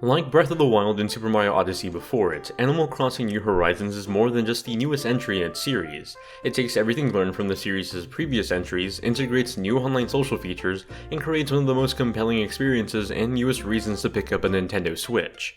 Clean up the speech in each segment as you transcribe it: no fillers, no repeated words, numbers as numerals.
Like Breath of the Wild and Super Mario Odyssey before it, Animal Crossing New Horizons is more than just the newest entry in its series. It takes everything learned from the series' previous entries, integrates new online social features, and creates one of the most compelling experiences and newest reasons to pick up a Nintendo Switch.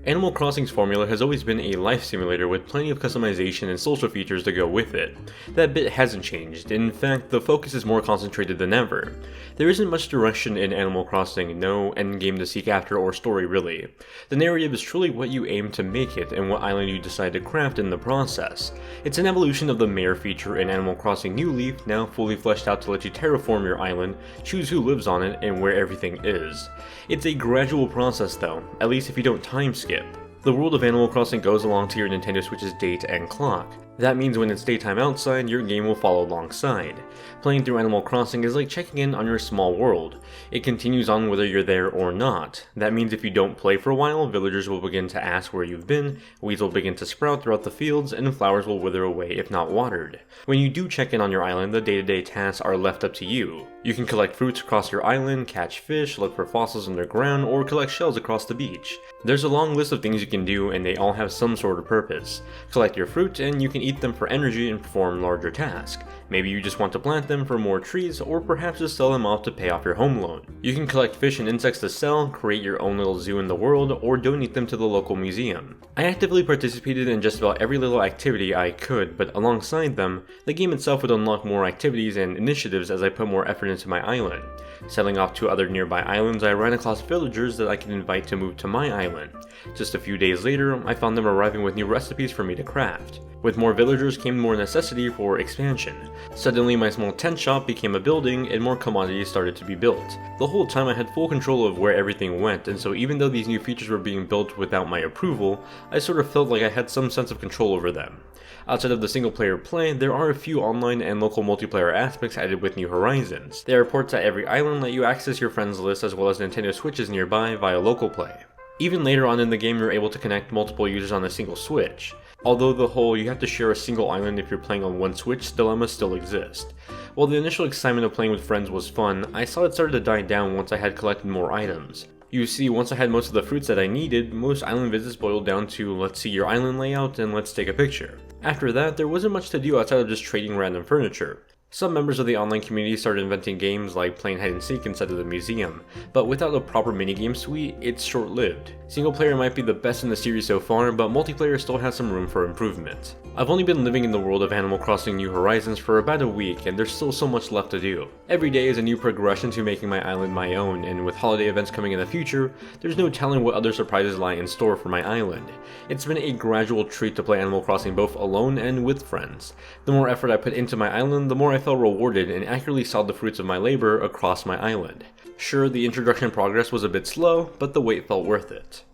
Animal Crossing's formula has always been a life simulator with plenty of customization and social features to go with it. That bit hasn't changed, in fact the focus is more concentrated than ever. There isn't much direction in Animal Crossing, no endgame to seek after or story really. The narrative is truly what you aim to make it and what island you decide to craft in the process. It's an evolution of the mayor feature in Animal Crossing New Leaf, now fully fleshed out to let you terraform your island, choose who lives on it, and where everything is. It's a gradual process though, at least if you don't time skip. The world of Animal Crossing goes along to your Nintendo Switch's date and clock. That means when it's daytime outside, your game will follow alongside. Playing through Animal Crossing is like checking in on your small world. It continues on whether you're there or not. That means if you don't play for a while, villagers will begin to ask where you've been, weeds will begin to sprout throughout the fields, and flowers will wither away if not watered. When you do check in on your island, the day-to-day tasks are left up to you. You can collect fruits across your island, catch fish, look for fossils underground, or collect shells across the beach. There's a long list of things you can do and they all have some sort of purpose. Collect your fruit and you can eat them for energy and perform larger tasks. Maybe you just want to plant them for more trees, or perhaps just sell them off to pay off your home loan. You can collect fish and insects to sell, create your own little zoo in the world, or donate them to the local museum. I actively participated in just about every little activity I could, but alongside them, the game itself would unlock more activities and initiatives as I put more effort into my island. Selling off to other nearby islands, I ran across villagers that I could invite to move to my island. Just a few days later, I found them arriving with new recipes for me to craft. With more villagers came more necessity for expansion. Suddenly my small tent shop became a building and more commodities started to be built. The whole time I had full control of where everything went, and so even though these new features were being built without my approval, I sort of felt like I had some sense of control over them. Outside of the single player play, there are a few online and local multiplayer aspects added with New Horizons. There are ports at every island let you access your friends list as well as Nintendo Switches nearby via local play. Even later on in the game you're able to connect multiple users on a single Switch. Although the whole you have to share a single island if you're playing on one Switch dilemma still exists. While the initial excitement of playing with friends was fun, I saw it started to die down once I had collected more items. You see, once I had most of the fruits that I needed, most island visits boiled down to let's see your island layout and let's take a picture. After that, there wasn't much to do outside of just trading random furniture. Some members of the online community started inventing games like playing hide and seek inside of the museum, but without a proper minigame suite, it's short-lived. Single player might be the best in the series so far, but multiplayer still has some room for improvement. I've only been living in the world of Animal Crossing New Horizons for about a week, and there's still so much left to do. Every day is a new progression to making my island my own, and with holiday events coming in the future, there's no telling what other surprises lie in store for my island. It's been a gradual treat to play Animal Crossing both alone and with friends. The more effort I put into my island, the more I felt rewarded and accurately saw the fruits of my labor across my island. Sure, the introduction progress was a bit slow, but the wait felt worth it.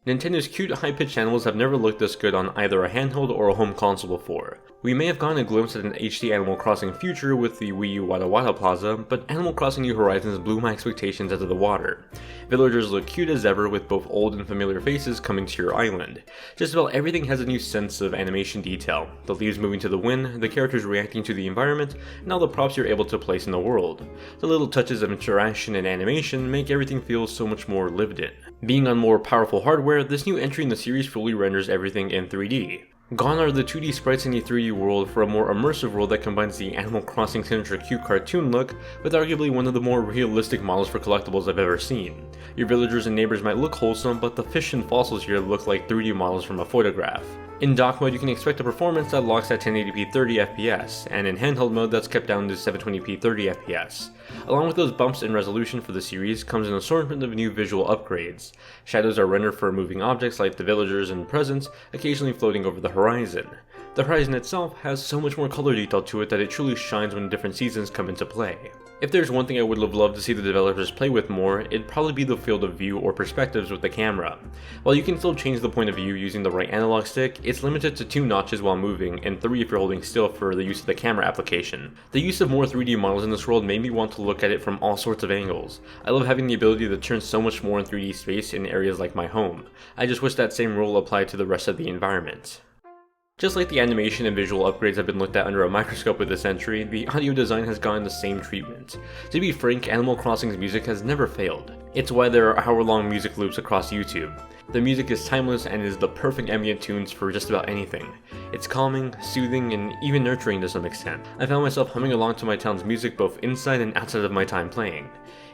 Nintendo's cute high-pitched animals have never looked this good on either a handheld or a home console before. We may have gotten a glimpse at an HD Animal Crossing future with the Wii U Wada Wada Plaza, but Animal Crossing New Horizons blew my expectations out of the water. Villagers look cute as ever with both old and familiar faces coming to your island. Just about everything has a new sense of animation detail, the leaves moving to the wind, the characters reacting to the environment, and all the props you're able to place in the world. The little touches of interaction and animation make everything feel so much more lived in. Being on more powerful hardware, this new entry in the series fully renders everything in 3D. Gone are the 2D sprites in the 3D world for a more immersive world that combines the Animal Crossing signature cute cartoon look with arguably one of the more realistic models for collectibles I've ever seen. Your villagers and neighbors might look wholesome, but the fish and fossils here look like 3D models from a photograph. In dock mode you can expect a performance that locks at 1080p 30fps, and in handheld mode that's kept down to 720p 30fps. Along with those bumps in resolution for the series comes an assortment of new visual upgrades. Shadows are rendered for moving objects like the villagers and presents, occasionally floating over the horizon. The horizon itself has so much more color detail to it that it truly shines when different seasons come into play. If there's one thing I would have loved to see the developers play with more, it'd probably be the field of view or perspectives with the camera. While you can still change the point of view using the right analog stick, it's limited to 2 notches while moving and 3 if you're holding still for the use of the camera application. The use of more 3D models in this world made me want to look at it from all sorts of angles. I love having the ability to turn so much more in 3D space in areas like my home. I just wish that same rule applied to the rest of the environment. Just like the animation and visual upgrades have been looked at under a microscope with this entry, the audio design has gotten the same treatment. To be frank, Animal Crossing's music has never failed. It's why there are hour-long music loops across YouTube. The music is timeless and is the perfect ambient tunes for just about anything. It's calming, soothing, and even nurturing to some extent. I found myself humming along to my town's music both inside and outside of my time playing.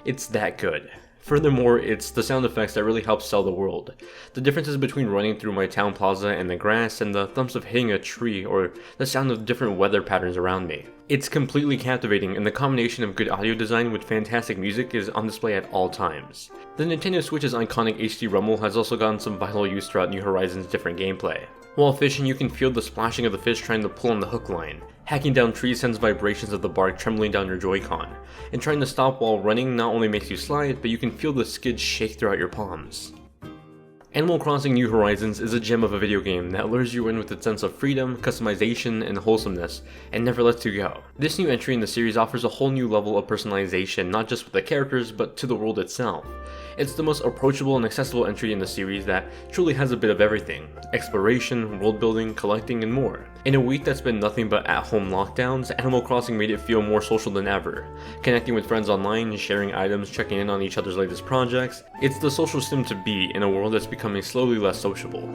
It's that good. Furthermore, it's the sound effects that really help sell the world. The differences between running through my town plaza and the grass and the thumps of hitting a tree or the sound of different weather patterns around me. It's completely captivating, and the combination of good audio design with fantastic music is on display at all times. The Nintendo Switch's iconic HD rumble has also gotten some vital use throughout New Horizons' different gameplay. While fishing, you can feel the splashing of the fish trying to pull on the hook line. Hacking down trees sends vibrations of the bark trembling down your Joy-Con. And trying to stop while running not only makes you slide, but you can feel the skids shake throughout your palms. Animal Crossing New Horizons is a gem of a video game that lures you in with its sense of freedom, customization, and wholesomeness, and never lets you go. This new entry in the series offers a whole new level of personalization, not just with the characters, but to the world itself. It's the most approachable and accessible entry in the series that truly has a bit of everything: exploration, world building, collecting, and more. In a week that's been nothing but at-home lockdowns, Animal Crossing made it feel more social than ever. Connecting with friends online, sharing items, checking in on each other's latest projects, it's the social sim to be in a world that's becoming slowly less sociable.